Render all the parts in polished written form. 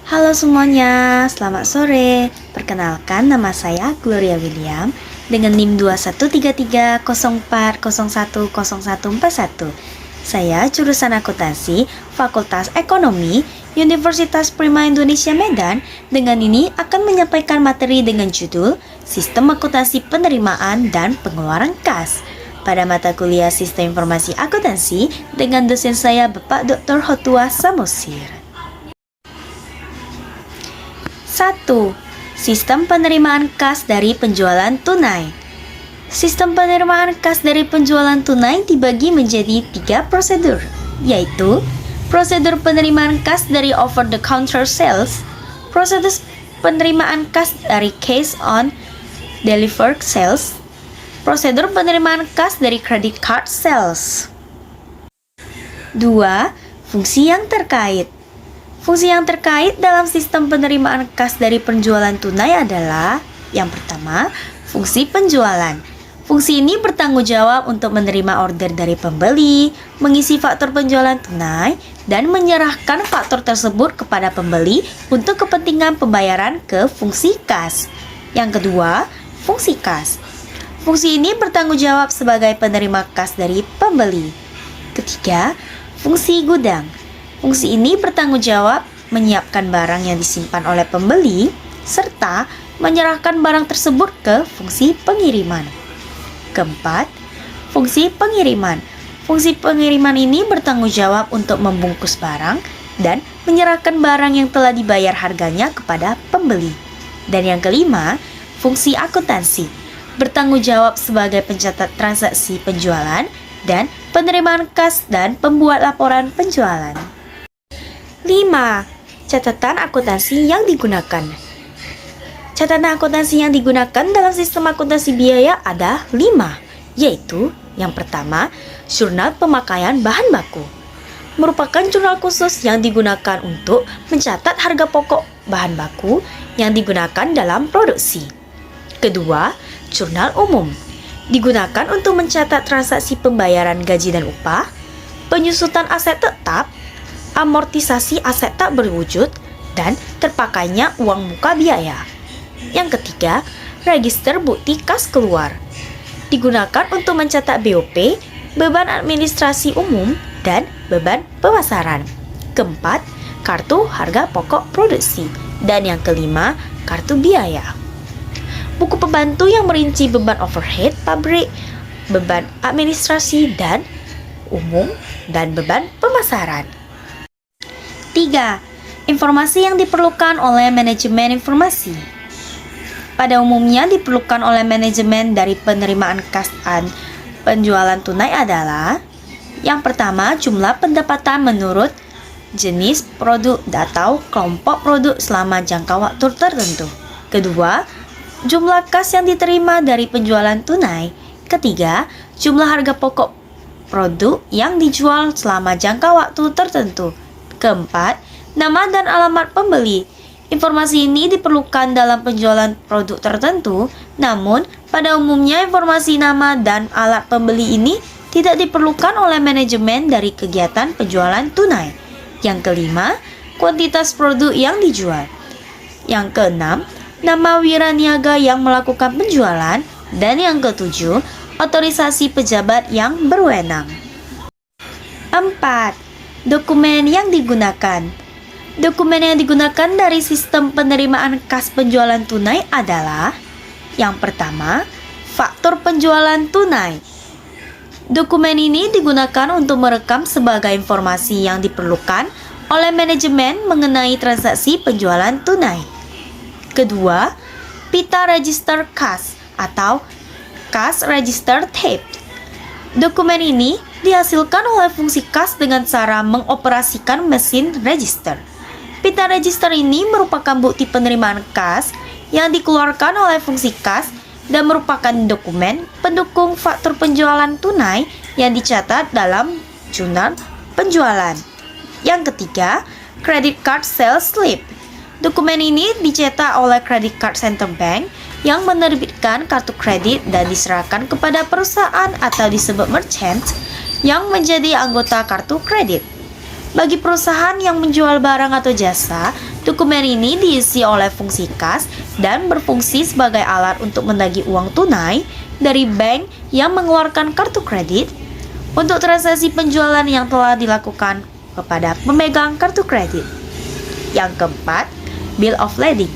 Halo semuanya, selamat sore. Perkenalkan, nama saya Gloria William dengan NIM 213304010141. Saya jurusan akuntansi, Fakultas Ekonomi, Universitas Prima Indonesia Medan. Dengan ini akan menyampaikan materi dengan judul Sistem Akuntansi Penerimaan dan Pengeluaran Kas pada mata kuliah Sistem Informasi Akuntansi dengan dosen saya Bapak Dr. Hotua Samosir. 1. Sistem penerimaan kas dari penjualan tunai. Sistem penerimaan kas dari penjualan tunai dibagi menjadi 3 prosedur, yaitu prosedur penerimaan kas dari over the counter sales, prosedur penerimaan kas dari cash on delivered sales, prosedur penerimaan kas dari credit card sales. 2. Fungsi yang terkait. Fungsi yang terkait dalam sistem penerimaan kas dari penjualan tunai adalah yang pertama, fungsi penjualan. Fungsi ini bertanggung jawab untuk menerima order dari pembeli, mengisi faktur penjualan tunai, dan menyerahkan faktur tersebut kepada pembeli untuk kepentingan pembayaran ke fungsi kas. Yang kedua, fungsi kas. Fungsi ini bertanggung jawab sebagai penerima kas dari pembeli. Ketiga, fungsi gudang. Fungsi ini bertanggung jawab menyiapkan barang yang disimpan oleh pembeli serta menyerahkan barang tersebut ke fungsi pengiriman. Keempat, fungsi pengiriman. Fungsi pengiriman ini bertanggung jawab untuk membungkus barang dan menyerahkan barang yang telah dibayar harganya kepada pembeli. Dan yang kelima, fungsi akuntansi. Bertanggung jawab sebagai pencatat transaksi penjualan dan penerimaan kas dan pembuat laporan penjualan. 5. Catatan akuntansi yang digunakan. Catatan akuntansi yang digunakan dalam sistem akuntansi biaya ada 5, yaitu yang pertama, jurnal pemakaian bahan baku. Merupakan jurnal khusus yang digunakan untuk mencatat harga pokok bahan baku yang digunakan dalam produksi. Kedua, jurnal umum. Digunakan untuk mencatat transaksi pembayaran gaji dan upah, penyusutan aset tetap, amortisasi aset tak berwujud, dan terpakainya uang muka biaya. Yang ketiga, register bukti kas keluar. Digunakan untuk mencatat BOP, beban administrasi umum, dan beban pemasaran. Keempat, kartu harga pokok produksi. Dan yang kelima, kartu biaya. Buku pembantu yang merinci beban overhead pabrik, beban administrasi dan umum, dan beban pemasaran. 3. Informasi yang diperlukan oleh manajemen informasi. Pada umumnya diperlukan oleh manajemen dari penerimaan kas dan penjualan tunai adalah yang pertama, jumlah pendapatan menurut jenis produk atau kelompok produk selama jangka waktu tertentu. Kedua, jumlah kas yang diterima dari penjualan tunai. Ketiga, jumlah harga pokok produk yang dijual selama jangka waktu tertentu. Keempat, nama dan alamat pembeli. Informasi ini diperlukan dalam penjualan produk tertentu, namun pada umumnya informasi nama dan alat pembeli ini tidak diperlukan oleh manajemen dari kegiatan penjualan tunai. Yang kelima, kuantitas produk yang dijual. Yang keenam, nama wiraniaga yang melakukan penjualan. Dan yang ketujuh, otorisasi pejabat yang berwenang. 4. Dokumen yang digunakan. Dokumen yang digunakan dari sistem penerimaan kas penjualan tunai adalah yang pertama, faktur penjualan tunai. Dokumen ini digunakan untuk merekam sebagai informasi yang diperlukan oleh manajemen mengenai transaksi penjualan tunai. Kedua, pita register kas atau cash register tape. Dokumen ini dihasilkan oleh fungsi kas dengan cara mengoperasikan mesin register. Pita register ini merupakan bukti penerimaan kas yang dikeluarkan oleh fungsi kas dan merupakan dokumen pendukung faktur penjualan tunai yang dicatat dalam jurnal penjualan. Yang ketiga, credit card sales slip. Dokumen ini dicetak oleh Credit Card Center Bank yang menerbitkan kartu kredit dan diserahkan kepada perusahaan atau disebut merchant yang menjadi anggota kartu kredit. Bagi perusahaan yang menjual barang atau jasa, dokumen ini diisi oleh fungsi kas dan berfungsi sebagai alat untuk menagih uang tunai dari bank yang mengeluarkan kartu kredit untuk transaksi penjualan yang telah dilakukan kepada pemegang kartu kredit. Yang keempat, bill of lading.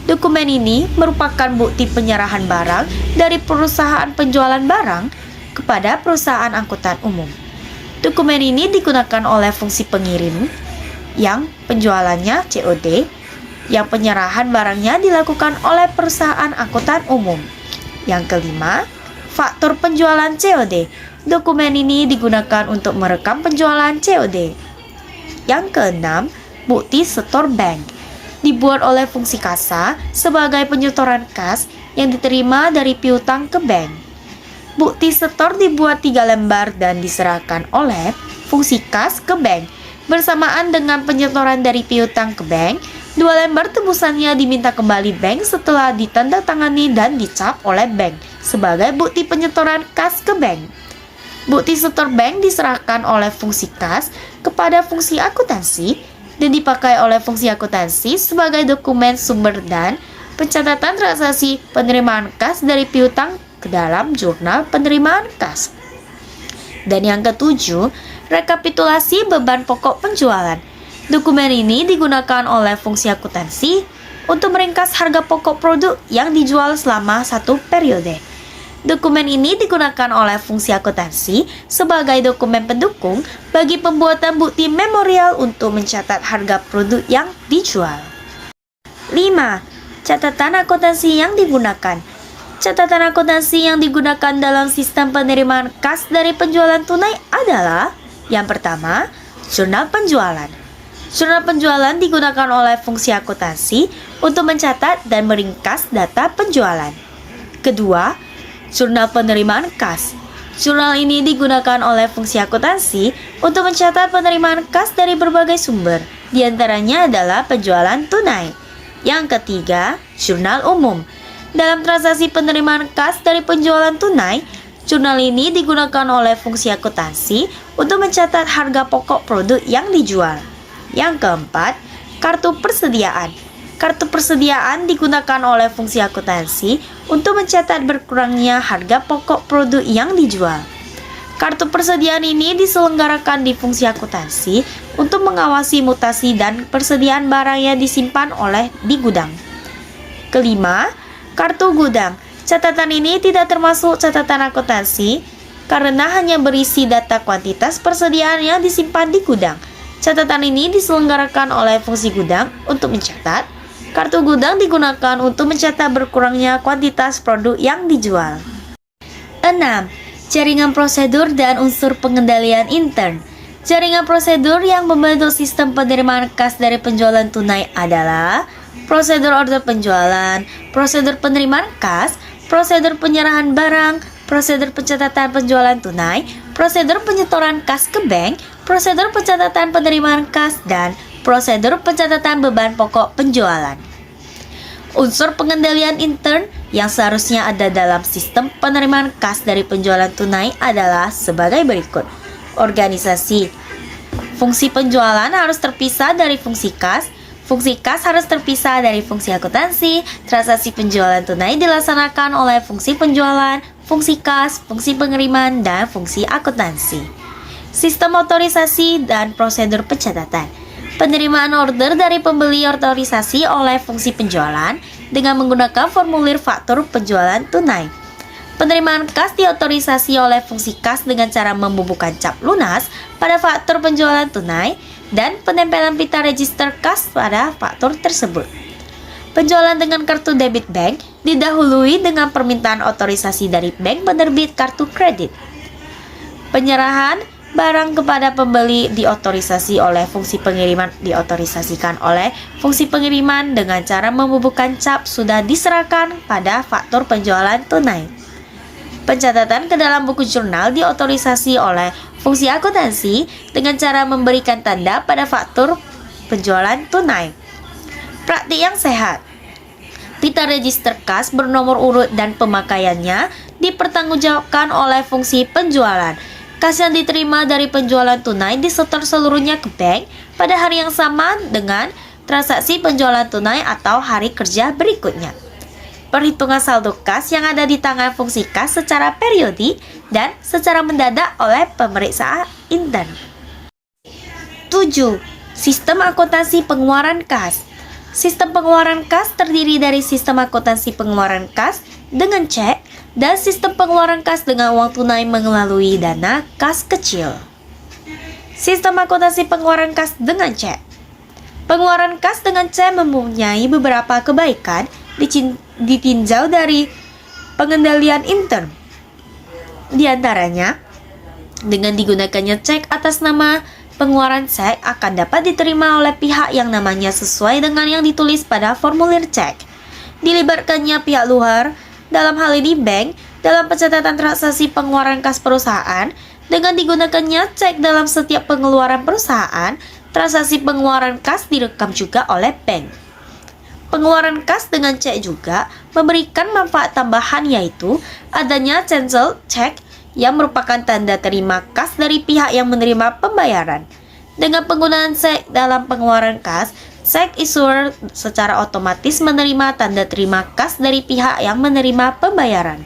Dokumen ini merupakan bukti penyerahan barang dari perusahaan penjualan barang kepada perusahaan angkutan umum. Dokumen ini digunakan oleh fungsi pengirim yang penjualannya COD, yang penyerahan barangnya dilakukan oleh perusahaan angkutan umum. Yang kelima, faktur penjualan COD. Dokumen ini digunakan untuk merekam penjualan COD. Yang keenam, bukti setor bank. Dibuat oleh fungsi kasa sebagai penyetoran kas yang diterima dari piutang ke bank. Bukti setor dibuat 3 lembar dan diserahkan oleh fungsi kas ke bank. Bersamaan dengan penyetoran dari piutang ke bank, 2 lembar tebusannya diminta kembali bank setelah ditandatangani dan dicap oleh bank sebagai bukti penyetoran kas ke bank. Bukti setor bank diserahkan oleh fungsi kas kepada fungsi akuntansi dan dipakai oleh fungsi akuntansi sebagai dokumen sumber dan pencatatan transaksi penerimaan kas dari piutang ke dalam jurnal penerimaan kas. Dan yang ketujuh, rekapitulasi beban pokok penjualan. Dokumen ini digunakan oleh fungsi akuntansi untuk meringkas harga pokok produk yang dijual selama satu periode. Dokumen ini digunakan oleh fungsi akuntansi sebagai dokumen pendukung bagi pembuatan bukti memorial untuk mencatat harga produk yang dijual. 5. Catatan akuntansi yang digunakan. Catatan akuntansi yang digunakan dalam sistem penerimaan kas dari penjualan tunai adalah: yang pertama, jurnal penjualan. Jurnal penjualan digunakan oleh fungsi akuntansi untuk mencatat dan meringkas data penjualan. Kedua, jurnal penerimaan kas. Jurnal ini digunakan oleh fungsi akuntansi untuk mencatat penerimaan kas dari berbagai sumber, di antaranya adalah penjualan tunai. Yang ketiga, jurnal umum. Dalam transaksi penerimaan kas dari penjualan tunai, jurnal ini digunakan oleh fungsi akuntansi untuk mencatat harga pokok produk yang dijual. Yang keempat, kartu persediaan. Kartu persediaan digunakan oleh fungsi akuntansi untuk mencatat berkurangnya harga pokok produk yang dijual. Kartu persediaan ini diselenggarakan di fungsi akuntansi untuk mengawasi mutasi dan persediaan barang yang disimpan di gudang. Kelima, kartu gudang. Catatan ini tidak termasuk catatan akuntansi karena hanya berisi data kuantitas persediaan yang disimpan di gudang. Catatan ini diselenggarakan oleh fungsi gudang untuk mencatat. Kartu gudang digunakan untuk mencatat berkurangnya kuantitas produk yang dijual. 6. Jaringan prosedur dan unsur pengendalian intern. Jaringan prosedur yang membentuk sistem penerimaan kas dari penjualan tunai adalah prosedur order penjualan, prosedur penerimaan kas, prosedur penyerahan barang, prosedur pencatatan penjualan tunai, prosedur penyetoran kas ke bank, prosedur pencatatan penerimaan kas, dan prosedur pencatatan beban pokok penjualan. Unsur pengendalian intern yang seharusnya ada dalam sistem penerimaan kas dari penjualan tunai adalah sebagai berikut. Organisasi. Fungsi penjualan harus terpisah dari fungsi kas. Fungsi kas harus terpisah dari fungsi akuntansi. Transaksi penjualan tunai dilaksanakan oleh fungsi penjualan, fungsi kas, fungsi pengiriman, dan fungsi akuntansi. Sistem otorisasi dan prosedur pencatatan. Penerimaan order dari pembeli otorisasi oleh fungsi penjualan dengan menggunakan formulir faktur penjualan tunai. Penerimaan kas diotorisasi oleh fungsi kas dengan cara membubuhkan cap lunas pada faktur penjualan tunai dan penempelan pita register kas pada faktur tersebut. Penjualan dengan kartu debit bank didahului dengan permintaan otorisasi dari bank penerbit kartu kredit. Penyerahan barang kepada pembeli diotorisasi oleh fungsi pengiriman diotorisasikan oleh fungsi pengiriman dengan cara membubuhkan cap sudah diserahkan pada faktur penjualan tunai. Pencatatan ke dalam buku jurnal diotorisasi oleh fungsi akuntansi dengan cara memberikan tanda pada faktur penjualan tunai. Praktik yang sehat. Pita register kas bernomor urut dan pemakaiannya dipertanggungjawabkan oleh fungsi penjualan. Kas yang diterima dari penjualan tunai disetor seluruhnya ke bank pada hari yang sama dengan transaksi penjualan tunai atau hari kerja berikutnya. Perhitungan saldo kas yang ada di tangan fungsi kas secara periodik dan secara mendadak oleh pemeriksa intern. 7. Sistem akuntansi pengeluaran kas. Sistem pengeluaran kas terdiri dari sistem akuntansi pengeluaran kas dengan cek dan sistem pengeluaran kas dengan uang tunai melalui dana kas kecil. Sistem akuntansi pengeluaran kas dengan cek. Pengeluaran kas dengan cek mempunyai beberapa kebaikan ditinjau dari pengendalian intern. Di antaranya, dengan digunakannya cek atas nama pengeluaran cek akan dapat diterima oleh pihak yang namanya sesuai dengan yang ditulis pada formulir cek. Dilibatkannya pihak luar, dalam hal ini bank, dalam pencatatan transaksi pengeluaran kas perusahaan. Dengan digunakannya cek dalam setiap pengeluaran perusahaan, transaksi pengeluaran kas direkam juga oleh bank. Pengeluaran kas dengan cek juga memberikan manfaat tambahan, yaitu adanya cancel check yang merupakan tanda terima kas dari pihak yang menerima pembayaran. Dengan penggunaan cek dalam pengeluaran kas, check issuer secara otomatis menerima tanda terima kas dari pihak yang menerima pembayaran.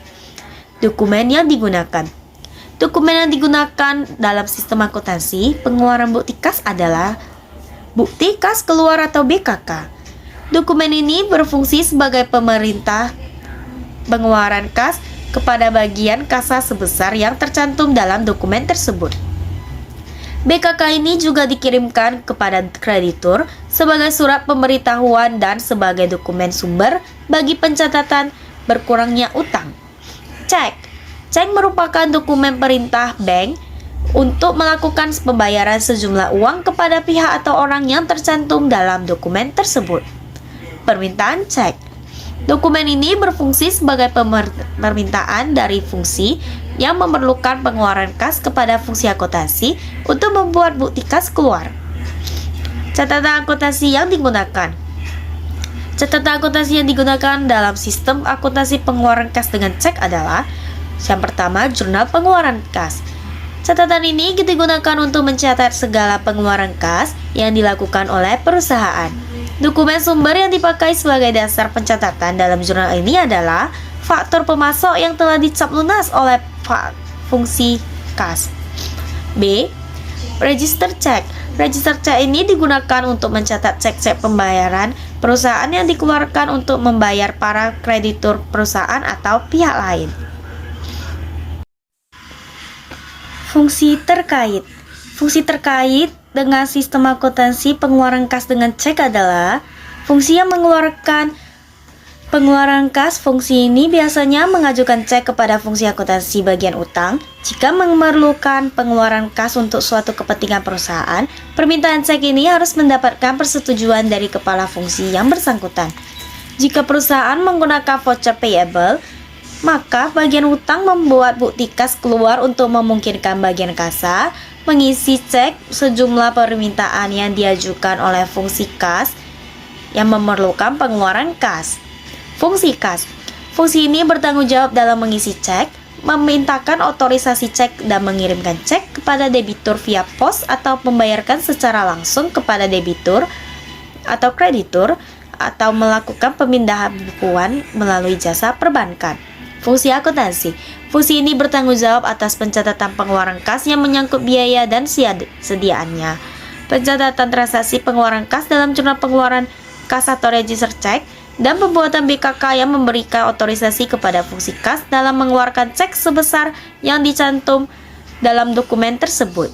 Dokumen yang digunakan. Dokumen yang digunakan dalam sistem akuntansi pengeluaran bukti kas adalah bukti kas keluar atau BKK. Dokumen ini berfungsi sebagai pemerintah pengeluaran kas kepada bagian kasa sebesar yang tercantum dalam dokumen tersebut. BKK ini juga dikirimkan kepada kreditur sebagai surat pemberitahuan dan sebagai dokumen sumber bagi pencatatan berkurangnya utang. Cek. Cek merupakan dokumen perintah bank untuk melakukan pembayaran sejumlah uang kepada pihak atau orang yang tercantum dalam dokumen tersebut. Permintaan cek. Dokumen ini berfungsi sebagai permintaan dari fungsi yang memerlukan pengeluaran kas kepada fungsi akuntansi untuk membuat bukti kas keluar. Catatan akuntansi yang digunakan. Catatan akuntansi yang digunakan dalam sistem akuntansi pengeluaran kas dengan cek adalah yang pertama, jurnal pengeluaran kas. Catatan ini digunakan untuk mencatat segala pengeluaran kas yang dilakukan oleh perusahaan. Dokumen sumber yang dipakai sebagai dasar pencatatan dalam jurnal ini adalah faktur pemasok yang telah dicap lunas oleh fungsi kas. B. Register cek. Register cek ini digunakan untuk mencatat cek-cek pembayaran perusahaan yang dikeluarkan untuk membayar para kreditur perusahaan atau pihak lain. Fungsi terkait. Fungsi terkait dengan sistem akuntansi pengeluaran kas dengan cek adalah fungsi yang mengeluarkan pengeluaran kas. Fungsi ini biasanya mengajukan cek kepada fungsi akuntansi bagian utang. Jika memerlukan pengeluaran kas untuk suatu kepentingan perusahaan, permintaan cek ini harus mendapatkan persetujuan dari kepala fungsi yang bersangkutan. Jika perusahaan menggunakan voucher payable, maka bagian utang membuat bukti kas keluar untuk memungkinkan bagian kasa mengisi cek sejumlah permintaan yang diajukan oleh fungsi kas yang memerlukan pengeluaran kas. Fungsi kas. Fungsi ini bertanggung jawab dalam mengisi cek, memintakan otorisasi cek dan mengirimkan cek kepada debitur via pos atau membayarkan secara langsung kepada debitur atau kreditur atau melakukan pemindahan bukuan melalui jasa perbankan. Fungsi akuntansi. Fungsi ini bertanggung jawab atas pencatatan pengeluaran kas yang menyangkut biaya dan sediaannya. Pencatatan transaksi pengeluaran kas dalam jurnal pengeluaran kas atau register cek, dan pembuatan BKK yang memberikan otorisasi kepada fungsi kas dalam mengeluarkan cek sebesar yang dicantum dalam dokumen tersebut.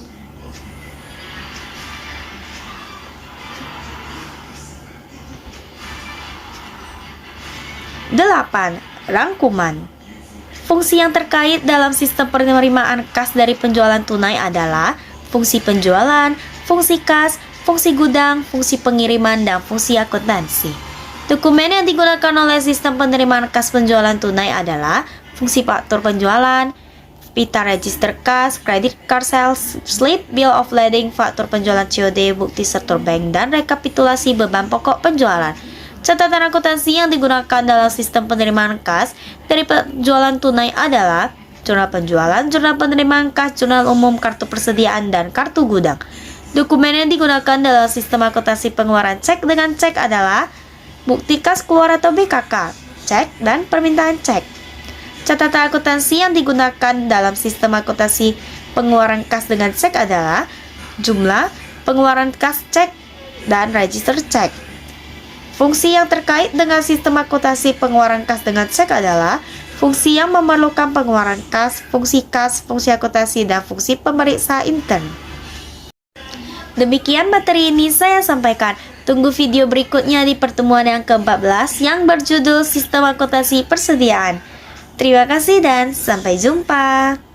Delapan. Rangkuman. Fungsi yang terkait dalam sistem penerimaan kas dari penjualan tunai adalah fungsi penjualan, fungsi kas, fungsi gudang, fungsi pengiriman, dan fungsi akuntansi. Dokumen yang digunakan oleh sistem penerimaan kas penjualan tunai adalah fungsi faktur penjualan, pita register kas, credit card sales slip, bill of lading, faktur penjualan COD, bukti setor bank, dan rekapitulasi beban pokok penjualan. Catatan akuntansi yang digunakan dalam sistem penerimaan kas dari penjualan tunai adalah jurnal penjualan, jurnal penerimaan kas, jurnal umum, kartu persediaan, dan kartu gudang. Dokumen yang digunakan dalam sistem akuntansi pengeluaran cek dengan cek adalah bukti kas keluar atau BKK, cek, dan permintaan cek. Catatan akuntansi yang digunakan dalam sistem akuntansi pengeluaran kas dengan cek adalah jumlah, pengeluaran kas cek, dan register cek. Fungsi yang terkait dengan sistem akuntansi pengeluaran kas dengan cek adalah fungsi yang memerlukan pengeluaran kas, fungsi akuntansi, dan fungsi pemeriksa intern. Demikian materi ini saya sampaikan. Tunggu video berikutnya di pertemuan yang ke-14 yang berjudul Sistem Akuntansi Persediaan. Terima kasih dan sampai jumpa.